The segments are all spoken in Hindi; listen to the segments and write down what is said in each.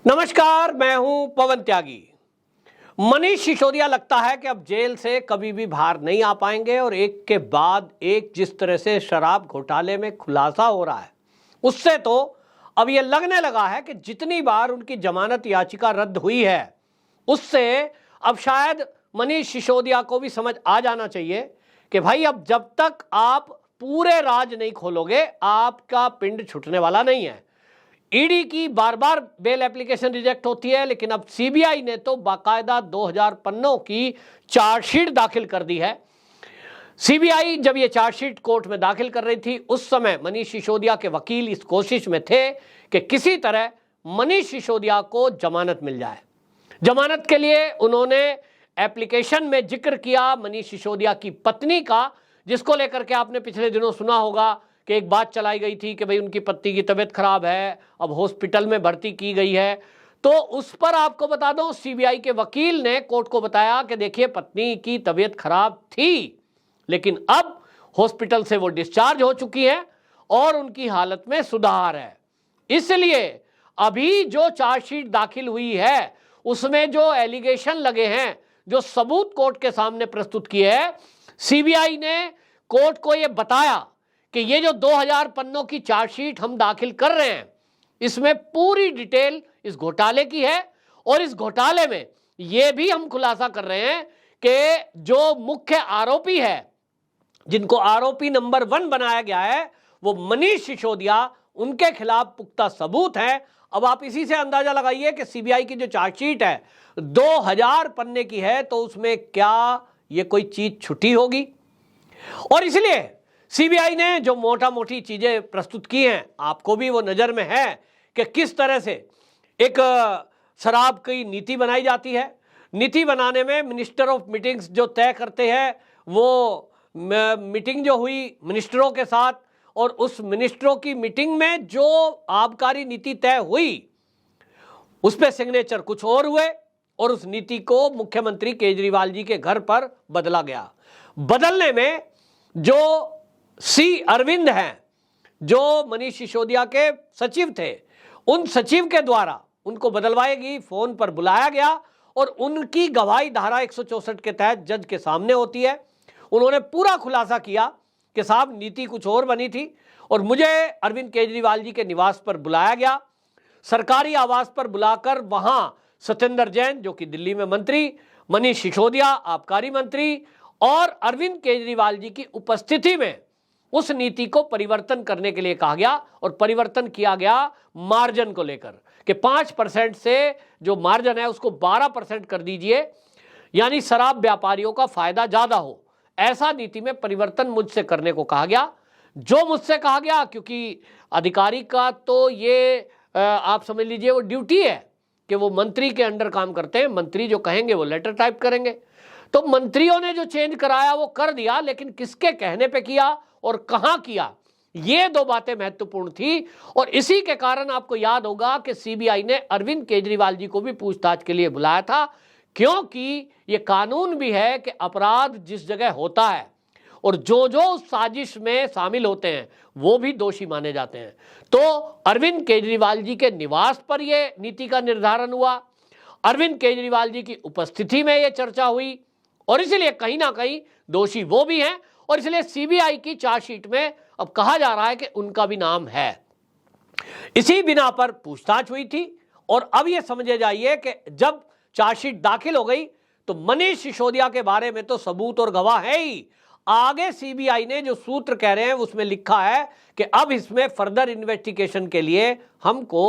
नमस्कार, मैं हूं पवन त्यागी। मनीष सिसोदिया लगता है कि अब जेल से कभी भी बाहर नहीं आ पाएंगे और एक के बाद एक जिस तरह से शराब घोटाले में खुलासा हो रहा है, उससे तो अब यह लगने लगा है कि जितनी बार उनकी जमानत याचिका रद्द हुई है, उससे अब शायद मनीष सिसोदिया को भी समझ आ जाना चाहिए कि भाई अब जब तक आप पूरे राज नहीं खोलोगे, आपका पिंड छूटने वाला नहीं है। ईडी की बार बार बेल एप्लीकेशन रिजेक्ट होती है, लेकिन अब सीबीआई ने तो बाकायदा 2000 पन्नों की चार्जशीट दाखिल कर दी है। सीबीआई जब ये चार्जशीट कोर्ट में दाखिल कर रही थी, उस समय मनीष सिसोदिया के वकील इस कोशिश में थे कि किसी तरह मनीष सिसोदिया को जमानत मिल जाए। जमानत के लिए उन्होंने एप्लीकेशन में जिक्र किया मनीष सिसोदिया की पत्नी का, जिसको लेकर के आपने पिछले दिनों सुना होगा कि एक बात चलाई गई थी कि भाई उनकी पत्नी की तबीयत खराब है, अब हॉस्पिटल में भर्ती की गई है। तो उस पर आपको बता दूं, सीबीआई के वकील ने कोर्ट को बताया कि देखिए पत्नी की तबीयत खराब थी, लेकिन अब हॉस्पिटल से वो डिस्चार्ज हो चुकी है और उनकी हालत में सुधार है। इसलिए अभी जो चार्जशीट दाखिल हुई है, उसमें जो एलिगेशन लगे हैं, जो सबूत कोर्ट के सामने प्रस्तुत किए हैं, सीबीआई ने कोर्ट को यह बताया कि ये जो 2000 पन्नों की चार्जशीट हम दाखिल कर रहे हैं, इसमें पूरी डिटेल इस घोटाले की है और इस घोटाले में ये भी हम खुलासा कर रहे हैं कि जो मुख्य आरोपी है, जिनको आरोपी नंबर 1 बनाया गया है, वो मनीष सिसोदिया, उनके खिलाफ पुख्ता सबूत है। अब आप इसी से अंदाजा लगाइए कि सीबीआई की जो चार्जशीट है 2000 पन्ने की है, तो उसमें क्या ये कोई चीज छुटी होगी? और इसलिए सीबीआई ने जो मोटा मोटी चीजें प्रस्तुत की हैं, आपको भी वो नजर में है कि किस तरह से एक शराब की नीति बनाई जाती है। नीति बनाने में मिनिस्टर ऑफ मीटिंग्स जो तय करते हैं, वो मीटिंग जो हुई मिनिस्टरों के साथ, और उस मिनिस्टरों की मीटिंग में जो आबकारी नीति तय हुई, उस पर सिग्नेचर कुछ और हुए और उस नीति को मुख्यमंत्री केजरीवाल जी के घर पर बदला गया। बदलने में जो सी अरविंद हैं, जो मनीष सिसोदिया के सचिव थे, उन सचिव के द्वारा उनको बदलवाएगी, फोन पर बुलाया गया और उनकी गवाही धारा 164 के तहत जज के सामने होती है। उन्होंने पूरा खुलासा किया कि साहब नीति कुछ और बनी थी और मुझे अरविंद केजरीवाल जी के निवास पर बुलाया गया, सरकारी आवास पर बुलाकर वहां सत्येंद्र जैन जो कि दिल्ली में मंत्री, मनीष सिसोदिया आबकारी मंत्री और अरविंद केजरीवाल जी की उपस्थिति में उस नीति को परिवर्तन करने के लिए कहा गया और परिवर्तन किया गया मार्जिन को लेकर कि 5% से जो मार्जिन है उसको 12% कर दीजिए, यानी शराब व्यापारियों का फायदा ज्यादा हो, ऐसा नीति में परिवर्तन मुझसे करने को कहा गया। जो मुझसे कहा गया, क्योंकि अधिकारी का तो ये आप समझ लीजिए वो ड्यूटी है कि वो मंत्री के अंडर काम करते हैं, मंत्री जो कहेंगे वो लेटर टाइप करेंगे। तो मंत्रियों ने जो चेंज कराया वो कर दिया, लेकिन किसके कहने पे किया और कहां किया, ये 2 बातें महत्वपूर्ण थी। और इसी के कारण आपको याद होगा कि सीबीआई ने अरविंद केजरीवाल जी को भी पूछताछ के लिए बुलाया था, क्योंकि ये कानून भी है कि अपराध जिस जगह होता है और जो जो उस साजिश में शामिल होते हैं वो भी दोषी माने जाते हैं। तो अरविंद केजरीवाल जी के निवास पर यह नीति का निर्धारण हुआ, अरविंद केजरीवाल जी की उपस्थिति में यह चर्चा हुई और इसलिए कहीं ना कहीं दोषी वो भी हैं और इसलिए सीबीआई की चार्जशीट में अब कहा जा रहा है कि उनका भी नाम है। इसी बिना पर पूछताछ हुई थी और अब यह समझे जाइए कि जब चार्जशीट दाखिल हो गई तो मनीष सिसोदिया के बारे में तो सबूत और गवाह है ही। आगे सीबीआई ने जो सूत्र कह रहे हैं उसमें लिखा है कि अब इसमें फर्दर इन्वेस्टिगेशन के लिए हमको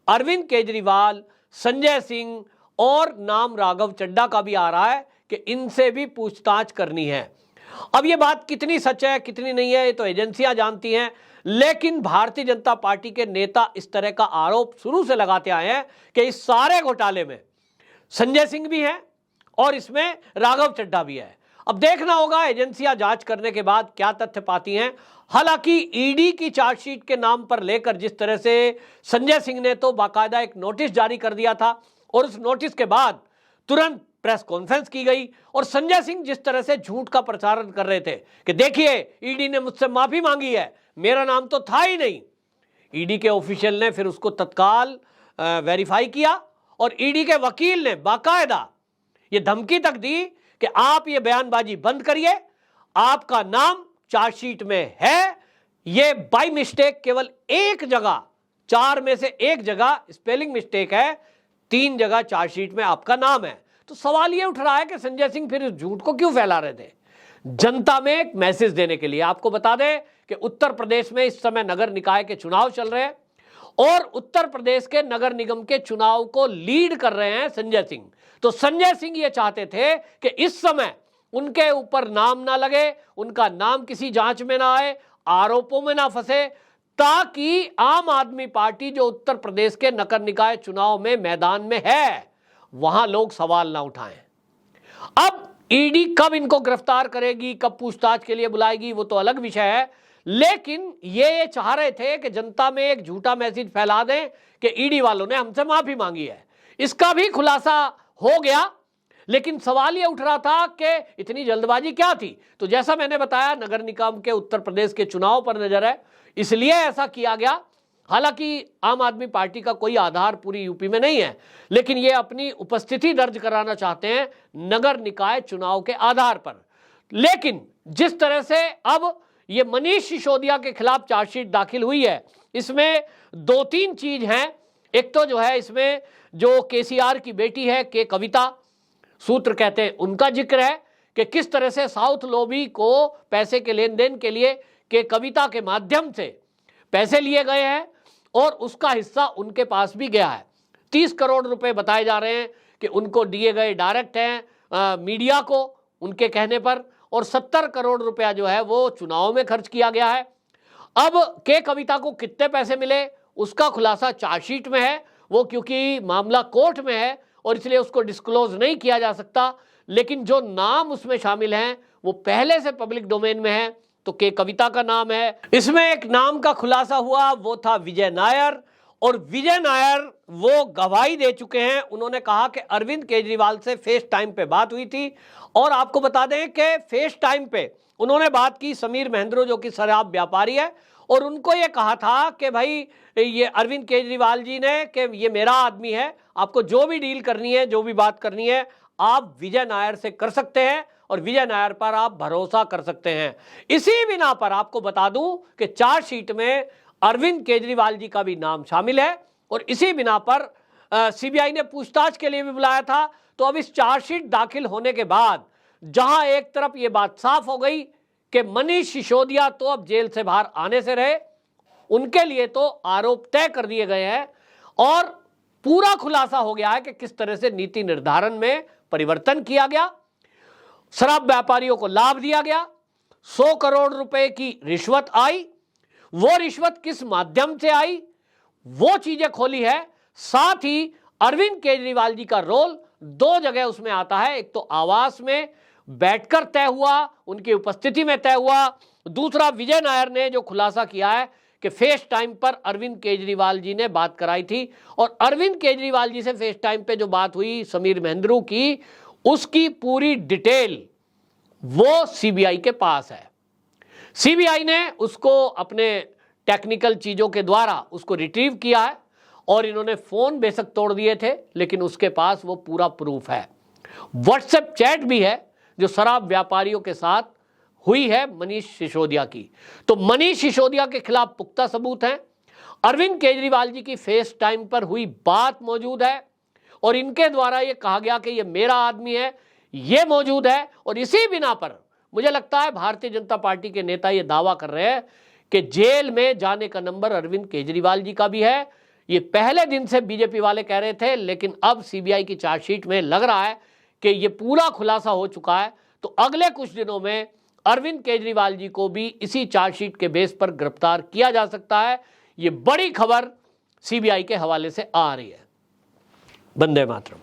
अरविंद केजरीवाल, संजय सिंह और नाम राघव चड्ढा का भी आ रहा है कि इनसे भी पूछताछ करनी है। अब ये बात कितनी सच है कितनी नहीं है ये तो एजेंसियां जानती हैं, लेकिन भारतीय जनता पार्टी के नेता इस तरह का आरोप शुरू से लगाते आए हैं कि इस सारे घोटाले में संजय सिंह भी है और इसमें राघव चड्ढा भी है। अब देखना होगा एजेंसियां जांच करने के बाद क्या तथ्य पाती हैं। हालांकि ईडी की चार्जशीट के नाम पर लेकर जिस तरह से संजय सिंह ने तो बाकायदा एक नोटिस जारी कर दिया था और उस नोटिस के बाद तुरंत प्रेस कॉन्फ्रेंस की गई और संजय सिंह जिस तरह से झूठ का प्रचारण कर रहे थे कि देखिए ईडी ने मुझसे माफी मांगी है, मेरा नाम तो था ही नहीं। ईडी के ऑफिशियल ने फिर उसको तत्काल वेरीफाई किया और ईडी के वकील ने बाकायदा ये धमकी तक दी कि आप ये बयानबाजी बंद करिए, आपका नाम चार्जशीट में है। ये बाय मिस्टेक केवल एक जगह, 4 में से एक जगह स्पेलिंग मिस्टेक है, 3 जगह चार्जशीट में आपका नाम है। तो सवाल ये उठ रहा है कि संजय सिंह फिर इस झूठ को क्यों फैला रहे थे? जनता में एक मैसेज देने के लिए। आपको बता दें कि उत्तर प्रदेश में इस समय नगर निकाय के चुनाव चल रहे हैं और उत्तर प्रदेश के नगर निगम के चुनाव को लीड कर रहे हैं संजय सिंह। तो संजय सिंह ये चाहते थे कि इस समय उनके ऊपर नाम ना लगे, उनका नाम किसी जांच में ना आए, आरोपों में ना फंसे, ताकि आम आदमी पार्टी जो उत्तर प्रदेश के नगर निकाय चुनाव में मैदान में है वहां लोग सवाल ना उठाएं। अब ईडी कब इनको गिरफ्तार करेगी, कब पूछताछ के लिए बुलाएगी, वो तो अलग विषय है, लेकिन ये चाह रहे थे कि जनता में एक झूठा मैसेज फैला दें कि ईडी वालों ने हमसे माफी मांगी है। इसका भी खुलासा हो गया, लेकिन सवाल ये उठ रहा था कि इतनी जल्दबाजी क्या थी? तो जैसा मैंने बताया, नगर निगम के उत्तर प्रदेश के चुनाव पर नजर है, इसलिए ऐसा किया गया। हालांकि आम आदमी पार्टी का कोई आधार पूरी यूपी में नहीं है, लेकिन ये अपनी उपस्थिति दर्ज कराना चाहते हैं नगर निकाय चुनाव के आधार पर। लेकिन जिस तरह से अब ये मनीष सिसोदिया के खिलाफ चार्जशीट दाखिल हुई है, इसमें 2-3 चीज हैं। एक तो जो है, इसमें जो केसीआर की बेटी है के कविता, सूत्र कहते हैं उनका जिक्र है कि किस तरह से साउथ लॉबी को पैसे के लेन देन के लिए के कविता के माध्यम से पैसे लिए गए हैं और उसका हिस्सा उनके पास भी गया है। 30 करोड़ रुपए बताए जा रहे हैं कि उनको दिए गए डायरेक्ट हैं मीडिया को उनके कहने पर, और 70 करोड़ रुपया जो है वो चुनाव में खर्च किया गया है। अब के कविता को कितने पैसे मिले उसका खुलासा चार्जशीट में है, वो क्योंकि मामला कोर्ट में है और इसलिए उसको डिस्क्लोज नहीं किया जा सकता, लेकिन जो नाम उसमें शामिल हैं वो पहले से पब्लिक डोमेन में है। तो के कविता का नाम है। इसमें एक नाम का खुलासा हुआ, वो था विजय नायर, और विजय नायर वो गवाही दे चुके हैं। उन्होंने कहा कि अरविंद केजरीवाल से फेस टाइम पे बात हुई थी, और आपको बता दें कि फेस टाइम पे उन्होंने बात की समीर महेंद्रो जो कि शराब व्यापारी है, और उनको ये कहा था कि भाई ये अरविंद केजरीवाल जी ने कि ये मेरा आदमी है, आपको जो भी डील करनी है, जो भी बात करनी है, आप विजय नायर से कर सकते हैं और विजय नायर पर आप भरोसा कर सकते हैं। इसी बिना पर आपको बता दूं कि चार्जशीट में अरविंद केजरीवाल जी का भी नाम शामिल है, और इसी बिना पर सीबीआई ने पूछताछ के लिए भी बुलाया था। तो अब इस चार्जशीट दाखिल होने के बाद जहां एक तरफ ये बात साफ हो गई कि मनीष सिसोदिया तो अब जेल से बाहर आने से रहे, उनके लिए तो आरोप तय कर दिए गए हैं और पूरा खुलासा हो गया है कि किस तरह से नीति निर्धारण में परिवर्तन किया गया, शराब व्यापारियों को लाभ दिया गया, 100 करोड़ रुपए की रिश्वत आई, वो रिश्वत किस माध्यम से आई वो चीजें खोली है। साथ ही अरविंद केजरीवाल जी का रोल 2 जगह उसमें आता है, एक तो आवास में बैठकर तय हुआ, उनकी उपस्थिति में तय हुआ, दूसरा विजय नायर ने जो खुलासा किया है कि फेस टाइम पर अरविंद केजरीवाल जी ने बात कराई थी, और अरविंद केजरीवाल जी से फेस टाइम पे जो बात हुई समीर महेंद्रू की, उसकी पूरी डिटेल वो सीबीआई के पास है। सीबीआई ने उसको अपने टेक्निकल चीजों के द्वारा उसको रिट्रीव किया है, और इन्होंने फोन बेशक तोड़ दिए थे, लेकिन उसके पास वो पूरा प्रूफ है। व्हाट्सएप चैट भी है जो शराब व्यापारियों के साथ हुई है मनीष सिसोदिया की। तो मनीष सिसोदिया के खिलाफ पुख्ता सबूत हैं, अरविंद केजरीवाल जी की फेस टाइम पर हुई बात मौजूद है, और इनके द्वारा ये कहा गया कि ये मेरा आदमी है, ये मौजूद है। और इसी बिना पर मुझे लगता है भारतीय जनता पार्टी के नेता ये दावा कर रहे हैं कि जेल में जाने का नंबर अरविंद केजरीवाल जी का भी है। ये पहले दिन से बीजेपी वाले कह रहे थे, लेकिन अब सीबीआई की चार्जशीट में लग रहा है कि ये पूरा खुलासा हो चुका है। तो अगले कुछ दिनों में अरविंद केजरीवाल जी को भी इसी चार्जशीट के बेस पर गिरफ्तार किया जा सकता है। ये बड़ी खबर सीबीआई के हवाले से आ रही है। वंदे मातरम।